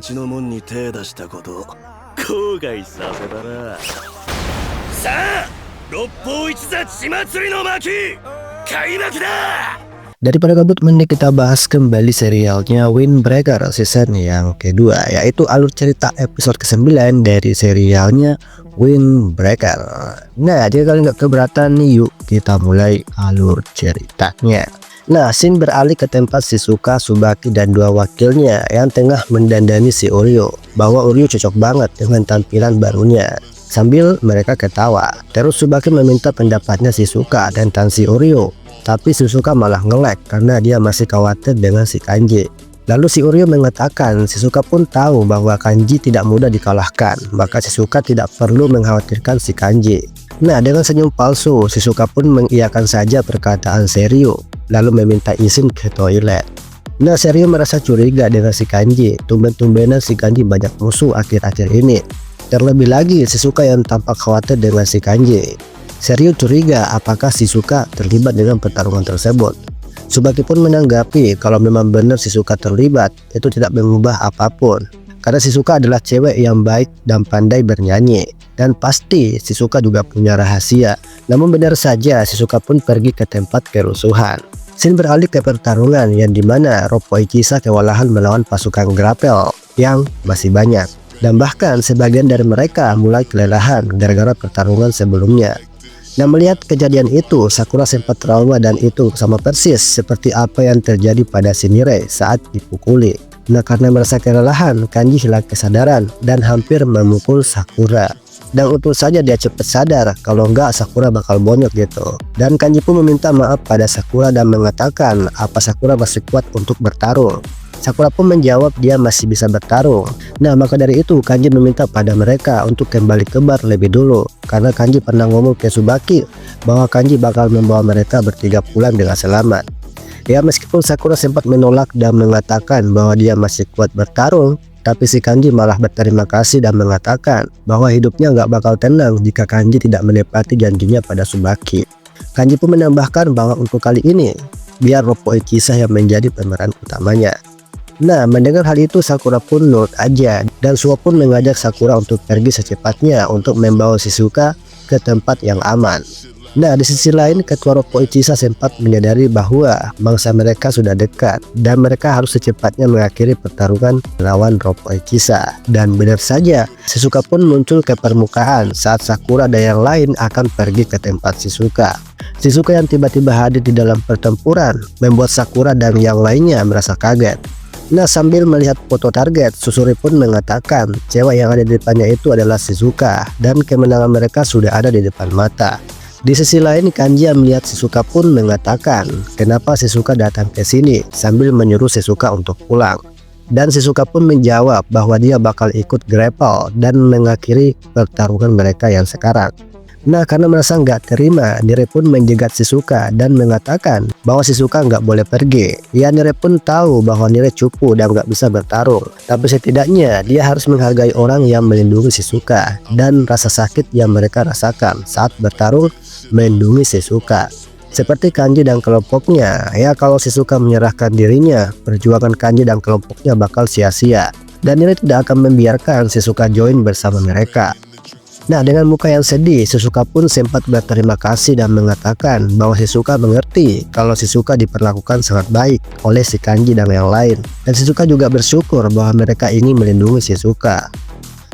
ちの門に手出したこと後悔させたな。さあ六法一座血祭りの巻開幕だ。Daripada kabut mending kita bahas kembali serialnya Windbreaker season yang kedua, yaitu alur cerita episode ke-9 dari serialnya Windbreaker. Nah, jika kalian nggak keberatan nih, yuk kita mulai alur ceritanya. Nah, scene beralih ke tempat Shizuka, Tsubaki, dan dua wakilnya yang tengah mendandani si Uryu, bahwa Uryu cocok banget dengan tampilan barunya. Sambil mereka ketawa, terus Tsubaki meminta pendapatnya Shizuka tentang si Uryu. Tapi Shizuka malah nge-lag karena dia masih khawatir dengan si Kanji. Lalu si Uryu mengatakan Shizuka pun tahu bahwa Kanji tidak mudah dikalahkan, maka Shizuka tidak perlu mengkhawatirkan si Kanji. Nah, dengan senyum palsu, Shizuka pun mengiyakan saja perkataan Seryu, lalu meminta izin ke toilet. Nah, Seryu merasa curiga dengan si Kanji. Tumben-tumbenan si Kanji banyak musuh akhir-akhir ini. Terlebih lagi Shizuka yang tampak khawatir dengan si Kanji. Seryu curiga apakah Shizuka terlibat dengan pertarungan tersebut. Tsubaki pun menanggapi kalau memang benar Shizuka terlibat, itu tidak mengubah apapun. Karena Shizuka adalah cewek yang baik dan pandai bernyanyi. Dan pasti Shizuka juga punya rahasia. Namun benar saja Shizuka pun pergi ke tempat kerusuhan. Scene beralih ke pertarungan yang dimana Roppo Ikisa kewalahan melawan pasukan Grapple yang masih banyak. Dan bahkan sebagian dari mereka mulai kelelahan gara-gara pertarungan sebelumnya. Nah, melihat kejadian itu, Sakura sempat trauma dan itu sama persis seperti apa yang terjadi pada Shinire saat dipukuli. Nah, karena merasa kelelahan, Kanji hilang kesadaran dan hampir memukul Sakura. Dan untung saja dia cepat sadar, kalau enggak Sakura bakal bonyok gitu. Dan Kanji pun meminta maaf pada Sakura dan mengatakan apa Sakura masih kuat untuk bertarung. Sakura pun menjawab dia masih bisa bertarung. Nah, maka dari itu Kanji meminta pada mereka untuk kembali ke bar lebih dulu. Karena Kanji pernah ngomong ke Tsubaki bahwa Kanji bakal membawa mereka bertiga pulang dengan selamat. Ya, meskipun Sakura sempat menolak dan mengatakan bahwa dia masih kuat bertarung, tapi si Kanji malah berterima kasih dan mengatakan bahwa hidupnya nggak bakal tenang jika Kanji tidak menepati janjinya pada Tsubaki. Kanji pun menambahkan bahwa untuk kali ini, biar Roppo Ikisa yang menjadi pemeran utamanya. Nah, mendengar hal itu Sakura pun nurut aja dan Suo pun mengajak Sakura untuk pergi secepatnya untuk membawa Shizuka ke tempat yang aman. Nah, di sisi lain ketua Roppo Ikisa sempat menyadari bahwa mangsa mereka sudah dekat dan mereka harus secepatnya mengakhiri pertarungan melawan Roppo Ikisa. Dan benar saja, Shizuka pun muncul ke permukaan saat Sakura dan yang lain akan pergi ke tempat Shizuka. Shizuka yang tiba-tiba hadir di dalam pertempuran membuat Sakura dan yang lainnya merasa kaget. Nah, sambil melihat foto target, Susuri pun mengatakan cewek yang ada di depannya itu adalah Shizuka dan kemenangan mereka sudah ada di depan mata. Di sisi lain, Kanji yang melihat Shizuka pun mengatakan kenapa Shizuka datang ke sini sambil menyuruh Shizuka untuk pulang. Dan Shizuka pun menjawab bahwa dia bakal ikut grapple dan mengakhiri pertarungan mereka yang sekarang. Nah, karena merasa nggak terima, Nire pun menjegat Shizuka dan mengatakan bahwa Shizuka nggak boleh pergi. Ya, Nire pun tahu bahwa Nire cupu dan nggak bisa bertarung. Tapi setidaknya dia harus menghargai orang yang melindungi Shizuka dan rasa sakit yang mereka rasakan saat bertarung melindungi Shizuka. Seperti Kanji dan kelompoknya, ya kalau Shizuka menyerahkan dirinya, perjuangan Kanji dan kelompoknya bakal sia-sia. Dan Nire tidak akan membiarkan Shizuka join bersama mereka. Nah, dengan muka yang sedih, Shizuka pun sempat berterima kasih dan mengatakan bahwa Shizuka mengerti kalau Shizuka diperlakukan sangat baik oleh si Kanji dan yang lain. Dan Shizuka juga bersyukur bahwa mereka ingin melindungi Shizuka.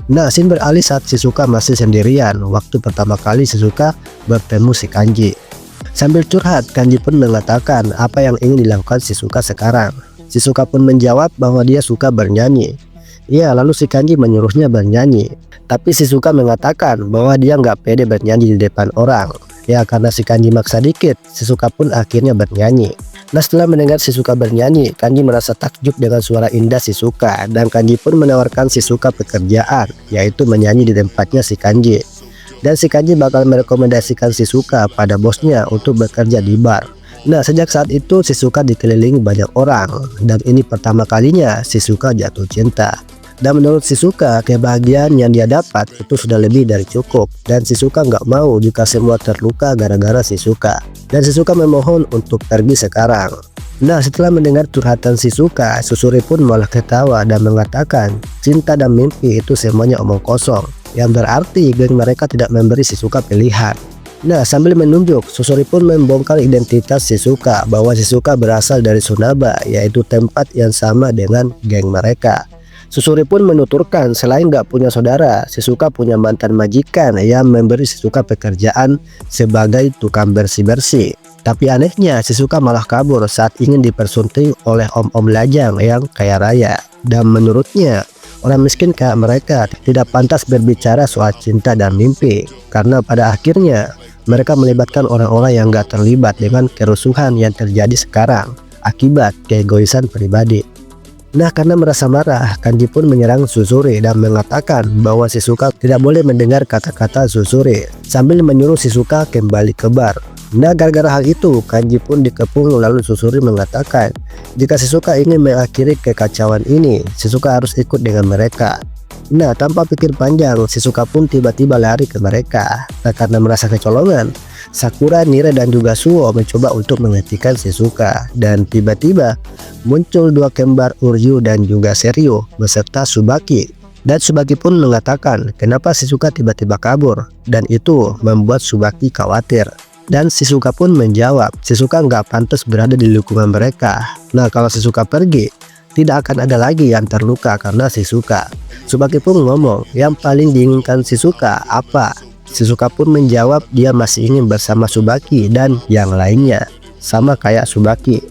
Nah, scene beralih saat Shizuka masih sendirian waktu pertama kali Shizuka bertemu si Kanji. Sambil curhat, Kanji pun mengatakan apa yang ingin dilakukan Shizuka sekarang. Shizuka pun menjawab bahwa dia suka bernyanyi. Ya, lalu si Kanji menyuruhnya bernyanyi. Tapi Shizuka mengatakan bahwa dia nggak pede bernyanyi di depan orang. Ya, karena si Kanji maksa dikit, Shizuka pun akhirnya bernyanyi. Nah, setelah mendengar Shizuka bernyanyi, Kanji merasa takjub dengan suara indah Shizuka. Dan Kanji pun menawarkan Shizuka pekerjaan, yaitu menyanyi di tempatnya si Kanji. Dan si Kanji bakal merekomendasikan Shizuka pada bosnya untuk bekerja di bar. Nah, sejak saat itu Shizuka dikelilingi banyak orang. Dan ini pertama kalinya Shizuka jatuh cinta. Dan menurut Shizuka, kebahagiaan yang dia dapat itu sudah lebih dari cukup. Dan Shizuka nggak mau jika semua terluka gara-gara Shizuka. Dan Shizuka memohon untuk pergi sekarang. Nah, setelah mendengar curhatan Shizuka, Susuri pun malah ketawa dan mengatakan cinta dan mimpi itu semuanya omong kosong, yang berarti geng mereka tidak memberi Shizuka pilihan. Nah, sambil menunjuk, Susuri pun membongkar identitas Shizuka bahwa Shizuka berasal dari Sunaba, yaitu tempat yang sama dengan geng mereka. Susuri pun menuturkan selain gak punya saudara, Shizuka punya mantan majikan yang memberi Shizuka pekerjaan sebagai tukang bersih-bersih. Tapi anehnya Shizuka malah kabur saat ingin dipersunting oleh om-om lajang yang kaya raya. Dan menurutnya, orang miskin kayak mereka tidak pantas berbicara soal cinta dan mimpi. Karena pada akhirnya, mereka melibatkan orang-orang yang gak terlibat dengan kerusuhan yang terjadi sekarang akibat keegoisan pribadi. Nah, karena merasa marah, Kanji pun menyerang Susuri dan mengatakan bahwa Shizuka tidak boleh mendengar kata-kata Susuri sambil menyuruh Shizuka kembali ke bar. Nah, gara-gara hal itu, Kanji pun dikepung lalu Susuri mengatakan jika Shizuka ingin mengakhiri kekacauan ini, Shizuka harus ikut dengan mereka. Nah, tanpa pikir panjang, Shizuka pun tiba-tiba lari ke mereka. Nah, karena merasa kecolongan, Sakura, Nire, dan juga Suo mencoba untuk menghentikan Shizuka. Dan tiba-tiba muncul dua kembar Uryu dan juga Seryu beserta Tsubaki. Dan Tsubaki pun mengatakan kenapa Shizuka tiba-tiba kabur, dan itu membuat Tsubaki khawatir. Dan Shizuka pun menjawab Shizuka nggak pantas berada di lingkungan mereka. Nah, kalau Shizuka pergi, tidak akan ada lagi yang terluka karena Shizuka. Tsubaki pun ngomong yang paling diinginkan Shizuka apa? Shizuka pun menjawab dia masih ingin bersama Tsubaki dan yang lainnya, sama kayak Tsubaki.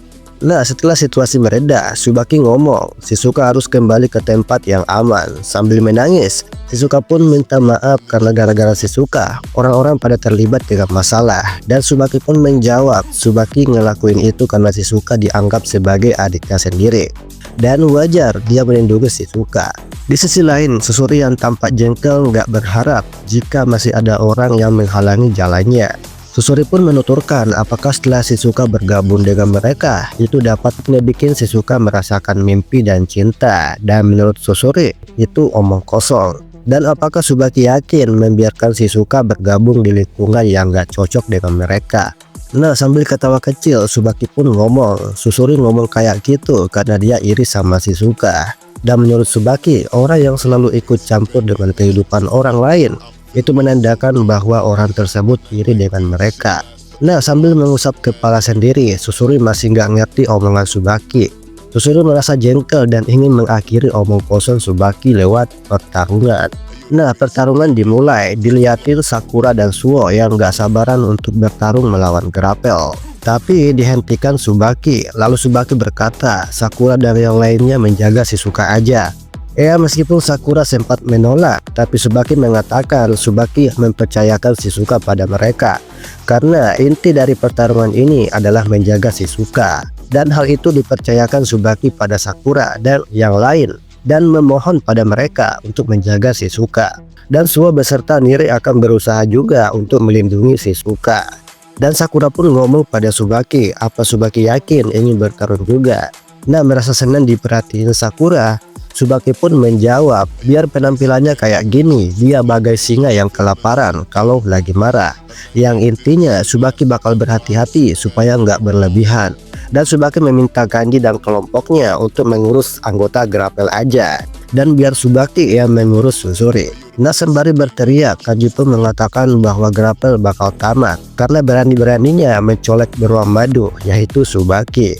Nah, setelah situasi mereda, Tsubaki ngomong Shizuka harus kembali ke tempat yang aman. Sambil menangis, Shizuka pun minta maaf karena gara-gara Shizuka, orang-orang pada terlibat dengan masalah. Dan Tsubaki pun menjawab Tsubaki ngelakuin itu karena Shizuka dianggap sebagai adiknya sendiri. Dan wajar dia melindungi Shizuka. Di sisi lain, Susuri yang tampak jengkel nggak berharap jika masih ada orang yang menghalangi jalannya. Susuri pun menuturkan apakah setelah Shizuka bergabung dengan mereka itu dapat ngebikin Shizuka merasakan mimpi dan cinta. Dan menurut Susuri itu omong kosong. Dan apakah Tsubaki yakin membiarkan Shizuka bergabung di lingkungan yang gak cocok dengan mereka? Nah, sambil ketawa kecil, Tsubaki pun ngomong Susuri ngomong kayak gitu karena dia iri sama Shizuka. Dan menurut Tsubaki, orang yang selalu ikut campur dengan kehidupan orang lain itu menandakan bahwa orang tersebut iri dengan mereka. Nah, sambil mengusap kepala sendiri, Susuri masih nggak ngerti omongan Tsubaki. Susuri merasa jengkel dan ingin mengakhiri omong kosong Tsubaki lewat pertarungan. Nah, pertarungan dimulai, dilihatin Sakura dan Suo yang nggak sabaran untuk bertarung melawan Grapple. Tapi dihentikan Tsubaki. Lalu Tsubaki berkata, Sakura dan yang lainnya menjaga Shizuka aja. Ya, meskipun Sakura sempat menolak, tapi Tsubaki mengatakan Tsubaki mempercayakan Shizuka pada mereka. Karena inti dari pertarungan ini adalah menjaga Shizuka. Dan hal itu dipercayakan Tsubaki pada Sakura dan yang lain. Dan memohon pada mereka untuk menjaga Shizuka. Dan Suo beserta Nire akan berusaha juga untuk melindungi Shizuka. Dan Sakura pun ngomong pada Tsubaki, apa Tsubaki yakin ingin bertarung juga. Nah, merasa senang diperhatiin Sakura, Tsubaki pun menjawab biar penampilannya kayak gini, dia bagai singa yang kelaparan kalau lagi marah. Yang intinya Tsubaki bakal berhati-hati supaya nggak berlebihan. Dan Tsubaki meminta Kanji dan kelompoknya untuk mengurus anggota Grapple aja. Dan biar Tsubaki yang mengurus Susuri. Nah, sembari berteriak, Kanji pun mengatakan bahwa Grapple bakal tamat karena berani-beraninya mencolek beruang madu, yaitu Tsubaki.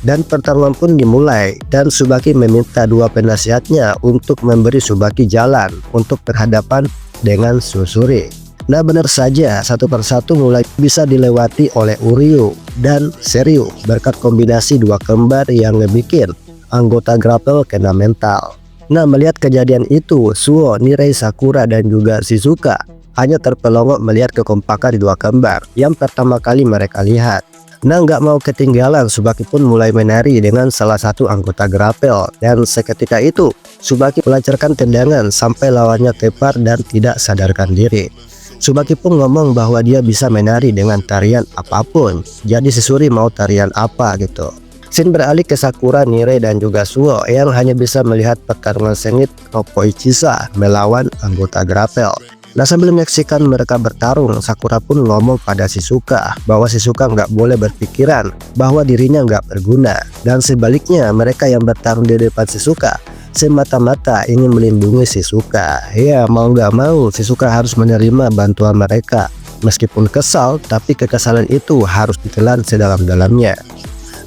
Dan pertarungan pun dimulai dan Tsubaki meminta dua penasihatnya untuk memberi Tsubaki jalan untuk berhadapan dengan Susuri. Nah, benar saja satu persatu mulai bisa dilewati oleh Uryu dan Seryu berkat kombinasi dua kembar yang ngebikin anggota Grapple kena mental. Nah, melihat kejadian itu, Suo, Nire, Sakura, dan juga Shizuka hanya terpelongok melihat kekompakan dua kembar yang pertama kali mereka lihat. Nah, nggak mau ketinggalan, Tsubaki pun mulai menari dengan salah satu anggota Grapple. Dan seketika itu, Tsubaki melancarkan tendangan sampai lawannya tepar dan tidak sadarkan diri. Tsubaki pun ngomong bahwa dia bisa menari dengan tarian apapun. Jadi Susuri mau tarian apa gitu. Scene beralih ke Sakura, Nire, dan juga Suo yang hanya bisa melihat pertarungan sengit Roppo Ichisa melawan anggota Grapple. Nah, sambil menyaksikan mereka bertarung, Sakura pun ngomong pada Shizuka bahwa Shizuka nggak boleh berpikiran bahwa dirinya nggak berguna. Dan sebaliknya, mereka yang bertarung di depan Shizuka semata-mata ingin melindungi Shizuka. Ya, mau nggak mau Shizuka harus menerima bantuan mereka. Meskipun kesal, tapi kekesalan itu harus ditelan sedalam-dalamnya.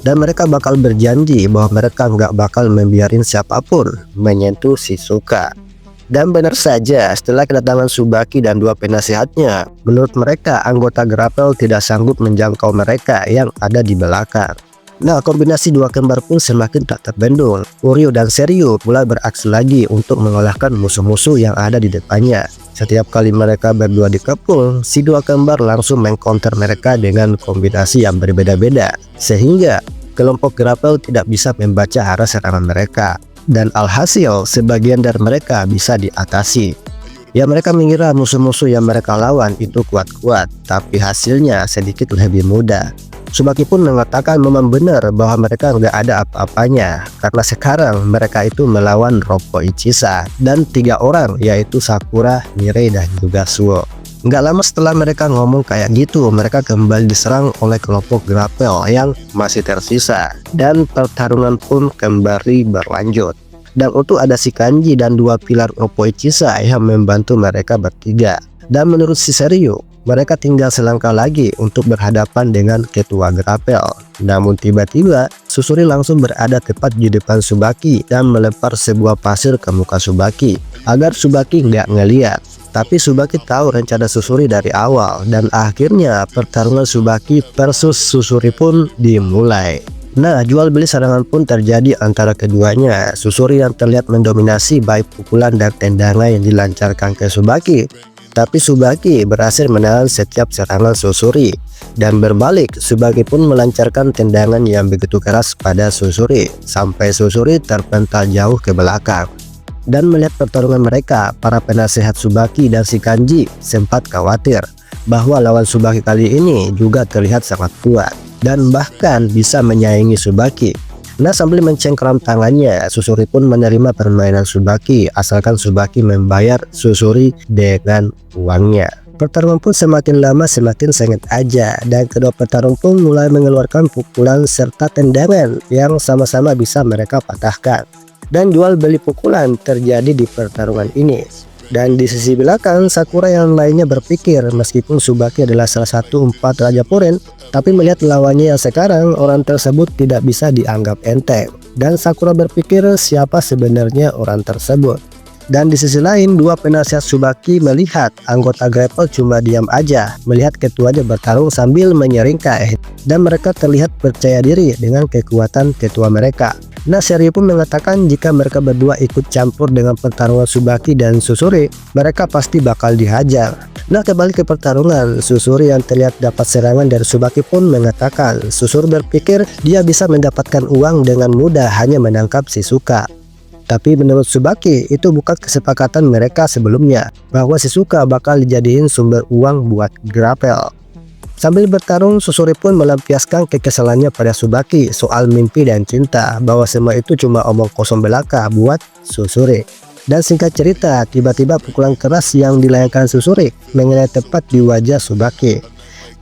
Dan mereka bakal berjanji bahwa mereka nggak bakal membiarin siapapun menyentuh Shizuka. Dan benar saja, setelah kedatangan Tsubaki dan dua penasehatnya, menurut mereka anggota Grapple tidak sanggup menjangkau mereka yang ada di belakang. Nah, kombinasi dua kembar pun semakin tak terbendung. Uryu dan Seryu mulai beraksi lagi untuk mengalahkan musuh-musuh yang ada di depannya. Setiap kali mereka berdua dikepung, si dua kembar langsung mengcounter mereka dengan kombinasi yang berbeda-beda, sehingga kelompok Grapple tidak bisa membaca arah serangan mereka. Dan alhasil sebagian dari mereka bisa diatasi. Ya, mereka mengira musuh-musuh yang mereka lawan itu kuat-kuat, tapi hasilnya sedikit lebih mudah. Tsubaki pun mengatakan memang benar bahwa mereka nggak ada apa-apanya, karena sekarang mereka itu melawan Roppo Ichisa dan 3 orang, yaitu Sakura, Mirei, dan juga Suo. Nggak lama setelah mereka ngomong kayak gitu, mereka kembali diserang oleh kelompok Grapple yang masih tersisa, dan pertarungan pun kembali berlanjut. Dan untuk ada si Kanji dan 2 pilar Roppo Ichisa yang membantu mereka bertiga. Dan menurut si Seryu, mereka tinggal selangkah lagi untuk berhadapan dengan ketua Grapple. Namun tiba-tiba Susuri langsung berada tepat di depan Tsubaki dan melempar sebuah pasir ke muka Tsubaki agar Tsubaki nggak ngeliat. Tapi Tsubaki tahu rencana Susuri dari awal, dan akhirnya pertarungan Tsubaki versus Susuri pun dimulai. Nah, jual beli serangan pun terjadi antara keduanya. Susuri yang terlihat mendominasi baik pukulan dan tendangan yang dilancarkan ke Tsubaki, tapi Tsubaki berhasil menahan setiap serangan Susuri. Dan berbalik, Tsubaki pun melancarkan tendangan yang begitu keras pada Susuri sampai Susuri terpental jauh ke belakang. Dan melihat pertarungan mereka, para penasehat Tsubaki dan si Kanji sempat khawatir bahwa lawan Tsubaki kali ini juga terlihat sangat kuat dan bahkan bisa menyaingi Tsubaki. Nah, sambil mencengkeram tangannya, Susuri pun menerima permainan Tsubaki asalkan Tsubaki membayar Susuri dengan uangnya. Pertarungan pun semakin lama semakin sengit aja, dan kedua petarung pun mulai mengeluarkan pukulan serta tendangan yang sama-sama bisa mereka patahkan. Dan jual beli pukulan terjadi di pertarungan ini. Dan di sisi belakang, Sakura yang lainnya berpikir meskipun Tsubaki adalah salah satu 4 Raja Puren, tapi melihat lawannya yang sekarang, orang tersebut tidak bisa dianggap enteng. Dan Sakura berpikir siapa sebenarnya orang tersebut. Dan di sisi lain, 2 penasihat Tsubaki melihat anggota Grapple cuma diam aja melihat ketuanya bertarung sambil menyeringkai, dan mereka terlihat percaya diri dengan kekuatan ketua mereka. Nah, Seryu pun mengatakan jika mereka berdua ikut campur dengan pertarungan Tsubaki dan Susuri, mereka pasti bakal dihajar. Nah, kembali ke pertarungan, Susuri yang terlihat dapat serangan dari Tsubaki pun mengatakan Susuri berpikir dia bisa mendapatkan uang dengan mudah hanya menangkap Shizuka. Tapi menurut Tsubaki, itu bukan kesepakatan mereka sebelumnya, bahwa Shizuka bakal dijadiin sumber uang buat Grapple. Sambil bertarung, Susuri pun melampiaskan kekesalannya pada Tsubaki soal mimpi dan cinta, bahwa semua itu cuma omong kosong belaka buat Susuri. Dan singkat cerita, tiba-tiba pukulan keras yang dilayangkan Susuri mengenai tepat di wajah Tsubaki.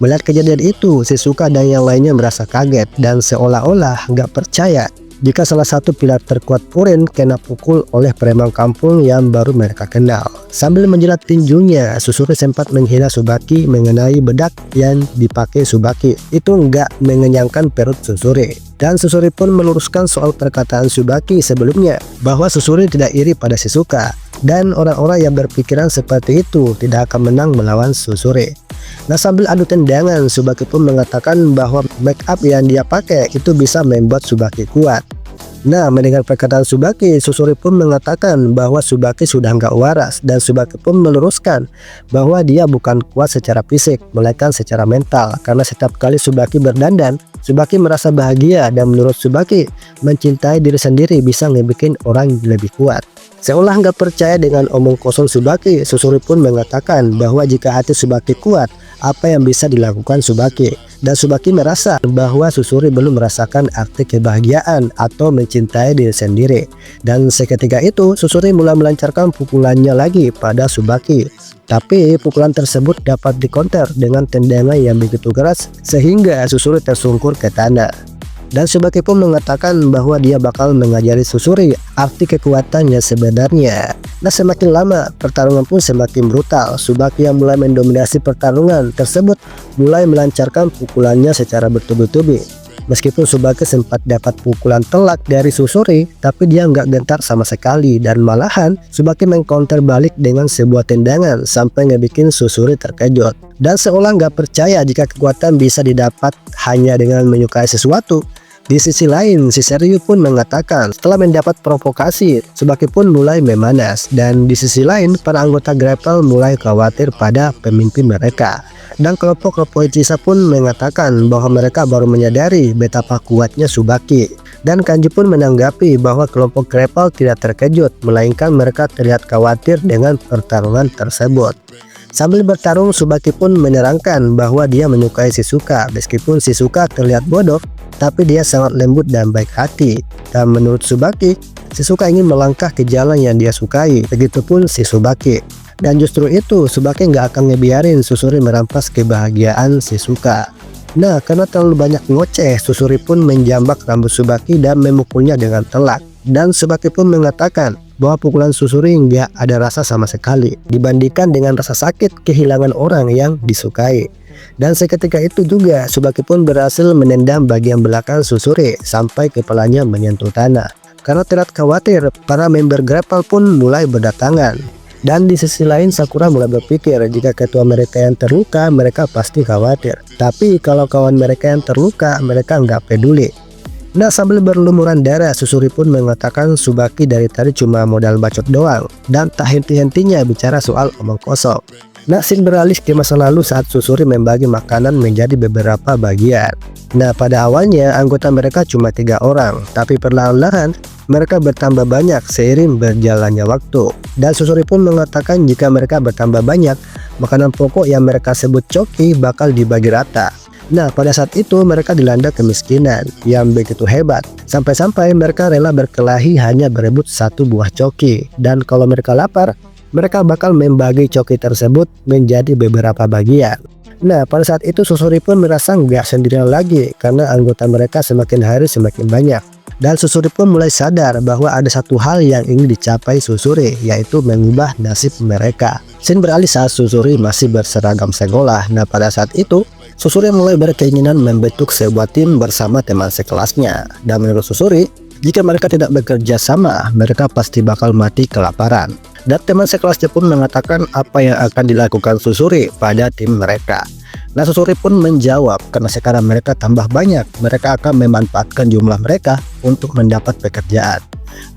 Melihat kejadian itu, Shizuka dan yang lainnya merasa kaget dan seolah-olah nggak percaya jika salah satu pilar terkuat Puren kena pukul oleh preman kampung yang baru mereka kenal. Sambil menjilat tinjunya, Susuri sempat menghina Tsubaki mengenai bedak yang dipakai Tsubaki. Itu nggak mengenyangkan perut Susuri. Dan Susuri pun meluruskan soal perkataan Tsubaki sebelumnya, bahwa Susuri tidak iri pada Shizuka, dan orang-orang yang berpikiran seperti itu tidak akan menang melawan Susuri. Nah, sambil adu tendangan, Tsubaki pun mengatakan bahwa make up yang dia pakai itu bisa membuat Tsubaki kuat. Nah, mendengar perkataan Tsubaki, Susuri pun mengatakan bahwa Tsubaki sudah nggak waras, dan Tsubaki pun meluruskan bahwa dia bukan kuat secara fisik, melainkan secara mental, karena setiap kali Tsubaki berdandan, Tsubaki merasa bahagia, dan menurut Tsubaki, mencintai diri sendiri bisa ngebikin orang lebih kuat. Seolah nggak percaya dengan omong kosong Tsubaki, Susuri pun mengatakan bahwa jika hati Tsubaki kuat, apa yang bisa dilakukan Tsubaki. Dan Tsubaki merasa bahwa Susuri belum merasakan arti kebahagiaan atau mencintai diri sendiri. Dan seketika itu Susuri mulai melancarkan pukulannya lagi pada Tsubaki. Tapi pukulan tersebut dapat dikonter dengan tendangan yang begitu keras sehingga Susuri tersungkur ke tanah. Dan Tsubaki pun mengatakan bahwa dia bakal mengajari Susuri arti kekuatannya sebenarnya. Nah, semakin lama pertarungan pun semakin brutal. Tsubaki yang mulai mendominasi pertarungan tersebut mulai melancarkan pukulannya secara bertubi-tubi. Meskipun Tsubaki sempat dapat pukulan telak dari Susuri, tapi dia nggak gentar sama sekali, dan malahan Tsubaki mengcounter balik dengan sebuah tendangan sampai ngebikin Susuri terkejut. Dan seolah nggak percaya jika kekuatan bisa didapat hanya dengan menyukai sesuatu. Di sisi lain, si Seryu pun mengatakan setelah mendapat provokasi, Tsubaki pun mulai memanas. Dan di sisi lain, para anggota Grapple mulai khawatir pada pemimpin mereka. Dan kelompok Koichisa pun mengatakan bahwa mereka baru menyadari betapa kuatnya Tsubaki. Dan Kanji pun menanggapi bahwa kelompok Grapple tidak terkejut, melainkan mereka terlihat khawatir dengan pertarungan tersebut. Sambil bertarung, Tsubaki pun menerangkan bahwa dia menyukai Shizuka. Meskipun Shizuka terlihat bodoh, tapi dia sangat lembut dan baik hati. Dan menurut Tsubaki, Shizuka ingin melangkah ke jalan yang dia sukai. Begitupun si Tsubaki. Dan justru itu, Tsubaki nggak akan ngebiarin Susuri merampas kebahagiaan Shizuka. Nah, karena terlalu banyak ngoceh, Susuri pun menjambak rambut Tsubaki dan memukulnya dengan telak. Dan Tsubaki pun mengatakan bahwa pukulan Susuri nggak ada rasa sama sekali dibandingkan dengan rasa sakit kehilangan orang yang disukai. Dan seketika itu juga Tsubaki pun berhasil menendang bagian belakang Susuri sampai kepalanya menyentuh tanah. Karena terlihat khawatir, para member Grapple pun mulai berdatangan. Dan di sisi lain Sakura mulai berpikir jika ketua mereka yang terluka, mereka pasti khawatir. Tapi kalau kawan mereka yang terluka, mereka nggak peduli. Nah, sambil berlumuran darah, Susuri pun mengatakan Tsubaki dari tadi cuma modal bacot doang dan tak henti-hentinya bicara soal omong kosong. Nah, scene beralih ke masa lalu saat Susuri membagi makanan menjadi beberapa bagian. Nah, pada awalnya anggota mereka cuma 3 orang, tapi perlahan-lahan mereka bertambah banyak seiring berjalannya waktu. Dan Susuri pun mengatakan jika mereka bertambah banyak, makanan pokok yang mereka sebut coki bakal dibagi rata. Nah, pada saat itu mereka dilanda kemiskinan yang begitu hebat, sampai-sampai mereka rela berkelahi hanya berebut 1 buah coki. Dan kalau mereka lapar, mereka bakal membagi coki tersebut menjadi beberapa bagian. Nah, pada saat itu Susuri pun merasa nggak sendirian lagi karena anggota mereka semakin hari semakin banyak. Dan Susuri pun mulai sadar bahwa ada satu hal yang ingin dicapai Susuri, yaitu mengubah nasib mereka. Scene beralih saat Susuri masih berseragam sekolah. Nah, pada saat itu Susuri mulai berkeinginan membentuk sebuah tim bersama teman sekelasnya. Dan menurut Susuri, jika mereka tidak bekerja sama, mereka pasti bakal mati kelaparan. Dan teman sekelasnya pun mengatakan apa yang akan dilakukan Susuri pada tim mereka. Nah, Susuri pun menjawab karena sekarang mereka tambah banyak, mereka akan memanfaatkan jumlah mereka untuk mendapat pekerjaan.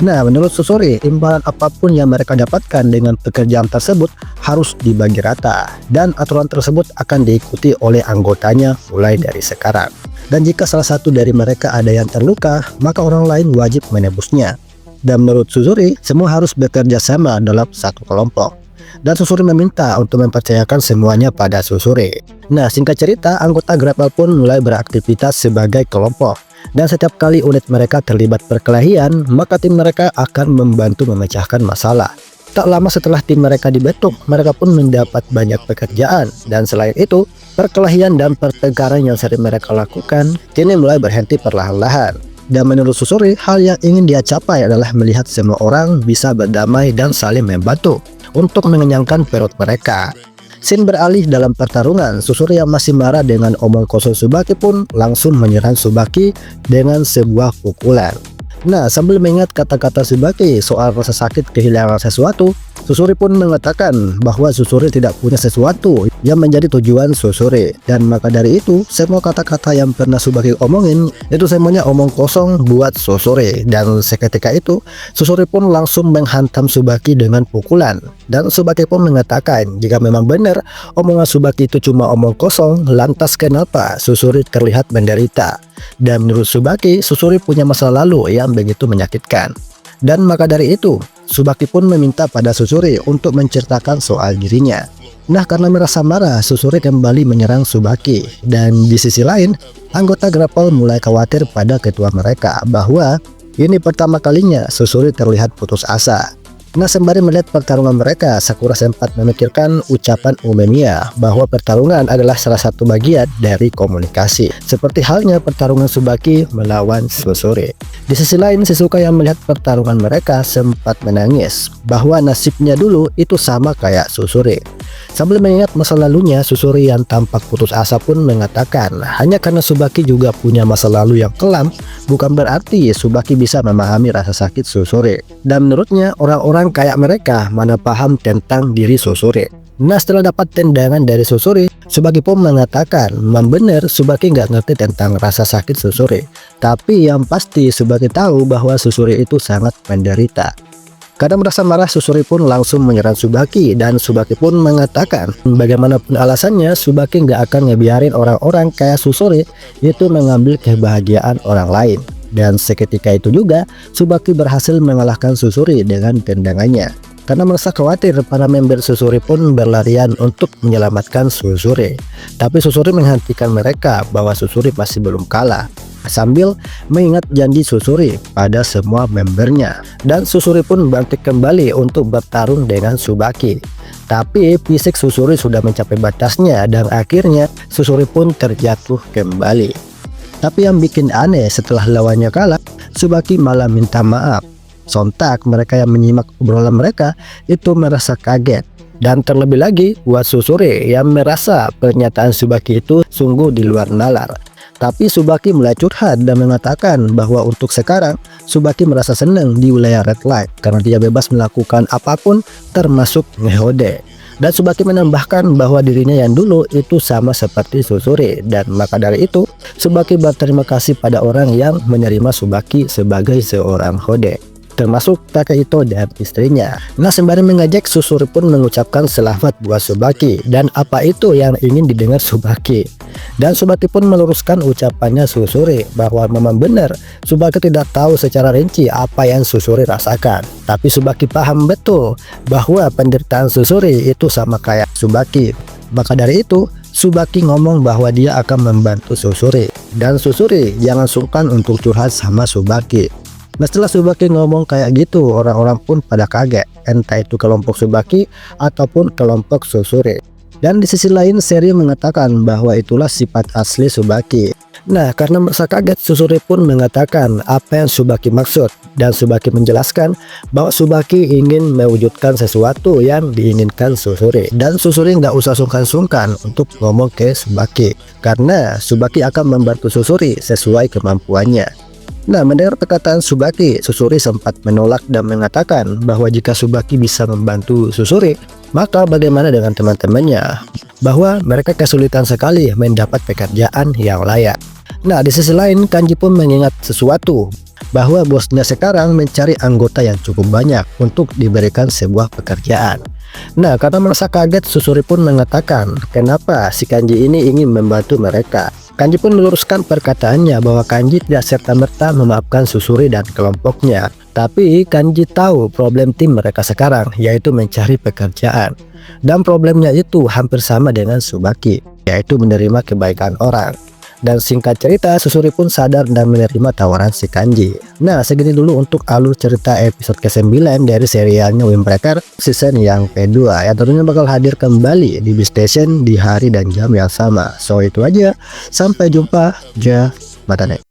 Nah, menurut Susuri, imbalan apapun yang mereka dapatkan dengan pekerjaan tersebut harus dibagi rata, dan aturan tersebut akan diikuti oleh anggotanya mulai dari sekarang. Dan jika salah satu dari mereka ada yang terluka, maka orang lain wajib menebusnya. Dan menurut Susuri, semua harus bekerja sama dalam satu kelompok. Dan Susuri meminta untuk mempercayakan semuanya pada Susuri. Nah, singkat cerita, anggota Grapple pun mulai beraktivitas sebagai kelompok. Dan setiap kali unit mereka terlibat perkelahian, maka tim mereka akan membantu memecahkan masalah. Tak lama setelah tim mereka dibentuk, mereka pun mendapat banyak pekerjaan. Dan selain itu, perkelahian dan pertengkaran yang sering mereka lakukan kini mulai berhenti perlahan-lahan. Dan menurut Susuri, hal yang ingin dia capai adalah melihat semua orang bisa berdamai dan saling membantu untuk mengenyangkan perut mereka. Scene beralih dalam pertarungan. Susuri yang masih marah dengan omong kosong Tsubaki pun langsung menyerang Tsubaki dengan sebuah pukulan. Nah, sambil mengingat kata-kata Tsubaki soal rasa sakit kehilangan sesuatu, Susuri pun mengatakan bahwa Susuri tidak punya sesuatu yang menjadi tujuan Susuri. Dan maka dari itu, semua kata-kata yang pernah Tsubaki omongin itu semuanya omong kosong buat Susuri. Dan seketika itu, Susuri pun langsung menghantam Tsubaki dengan pukulan. Dan Tsubaki pun mengatakan jika memang benar omongan Tsubaki itu cuma omong kosong, lantas kenapa Susuri terlihat menderita. Dan menurut Tsubaki, Susuri punya masa lalu yang begitu menyakitkan. Dan maka dari itu, Tsubaki pun meminta pada Susuri untuk menceritakan soal dirinya. Nah, karena merasa marah, Susuri kembali menyerang Tsubaki. Dan di sisi lain, anggota Grapple mulai khawatir pada ketua mereka bahwa ini pertama kalinya Susuri terlihat putus asa. Nah, sembari melihat pertarungan mereka, Sakura sempat memikirkan ucapan Umemiya bahwa pertarungan adalah salah satu bagian dari komunikasi, seperti halnya pertarungan Tsubaki melawan Susuri. Di sisi lain, Shizuka yang melihat pertarungan mereka sempat menangis bahwa nasibnya dulu itu sama kayak Susuri. Sambil mengingat masa lalunya, Susuri yang tampak putus asa pun mengatakan hanya karena Tsubaki juga punya masa lalu yang kelam, bukan berarti Tsubaki bisa memahami rasa sakit Susuri. Dan menurutnya, orang-orang kayak mereka mana paham tentang diri Susuri. Nah, setelah dapat tendangan dari Susuri, Tsubaki pun mengatakan memang benar Tsubaki nggak ngerti tentang rasa sakit Susuri. Tapi yang pasti Tsubaki tahu bahwa Susuri itu sangat menderita. Karena merasa marah, Susuri pun langsung menyerang Tsubaki, dan Tsubaki pun mengatakan bagaimanapun alasannya, Tsubaki nggak akan ngebiarin orang-orang kayak Susuri itu mengambil kebahagiaan orang lain. Dan seketika itu juga, Tsubaki berhasil mengalahkan Susuri dengan tendangannya. Karena merasa khawatir, para member Susuri pun berlarian untuk menyelamatkan Susuri. Tapi Susuri menghentikan mereka bahwa Susuri masih belum kalah, sambil mengingat janji Susuri pada semua membernya. Dan Susuri pun bangkit kembali untuk bertarung dengan Tsubaki. Tapi fisik Susuri sudah mencapai batasnya, dan akhirnya Susuri pun terjatuh kembali. Tapi yang bikin aneh, setelah lawannya kalah, Tsubaki malah minta maaf. Sontak mereka yang menyimak obrolan mereka itu merasa kaget. Dan terlebih lagi buat Susuri yang merasa pernyataan Tsubaki itu sungguh di luar nalar. Tapi Tsubaki mulai curhat dan mengatakan bahwa untuk sekarang Tsubaki merasa senang di wilayah Red Light karena dia bebas melakukan apapun termasuk ngehode. Dan Tsubaki menambahkan bahwa dirinya yang dulu itu sama seperti Susuri, dan maka dari itu Tsubaki berterima kasih pada orang yang menerima Tsubaki sebagai seorang hode, termasuk Takehito dan istrinya. Nah, sembari mengajak, Susuri pun mengucapkan selamat buat Tsubaki dan apa itu yang ingin didengar Tsubaki. Dan Tsubaki pun meluruskan ucapannya Susuri bahwa memang benar Tsubaki tidak tahu secara rinci apa yang Susuri rasakan. Tapi Tsubaki paham betul bahwa penderitaan Susuri itu sama kayak Tsubaki. Maka dari itu Tsubaki ngomong bahwa dia akan membantu Susuri, dan Susuri jangan sungkan untuk curhat sama Tsubaki. Nah, setelah Tsubaki ngomong kayak gitu, orang-orang pun pada kaget, entah itu kelompok Tsubaki ataupun kelompok Susuri. Dan di sisi lain, seri mengatakan bahwa itulah sifat asli Tsubaki. Nah, karena merasa kaget, Susuri pun mengatakan apa yang Tsubaki maksud, dan Tsubaki menjelaskan bahwa Tsubaki ingin mewujudkan sesuatu yang diinginkan Susuri. Dan Susuri nggak usah sungkan-sungkan untuk ngomong ke Tsubaki, karena Tsubaki akan membantu Susuri sesuai kemampuannya. Nah, mendengar perkataan Tsubaki, Susuri sempat menolak dan mengatakan bahwa jika Tsubaki bisa membantu Susuri, maka bagaimana dengan teman-temannya? Bahwa mereka kesulitan sekali mendapat pekerjaan yang layak. Nah, di sisi lain, Kanji pun mengingat sesuatu, bahwa bosnya sekarang mencari anggota yang cukup banyak untuk diberikan sebuah pekerjaan. Nah, karena merasa kaget, Susuri pun mengatakan kenapa si Kanji ini ingin membantu mereka. Kanji pun meluruskan perkataannya bahwa Kanji tidak serta-merta memaafkan Susuri dan kelompoknya. Tapi Kanji tahu problem tim mereka sekarang, yaitu mencari pekerjaan. Dan problemnya itu hampir sama dengan Tsubaki, yaitu menerima kebaikan orang. Dan singkat cerita, Susuri pun sadar dan menerima tawaran si Kanji. Nah, segini dulu untuk alur cerita episode ke-9 dari serialnya Windbreaker season yang kedua. Yang tentunya bakal hadir kembali di Beastation di hari dan jam yang sama. So, itu aja. Sampai jumpa. Ja, matane.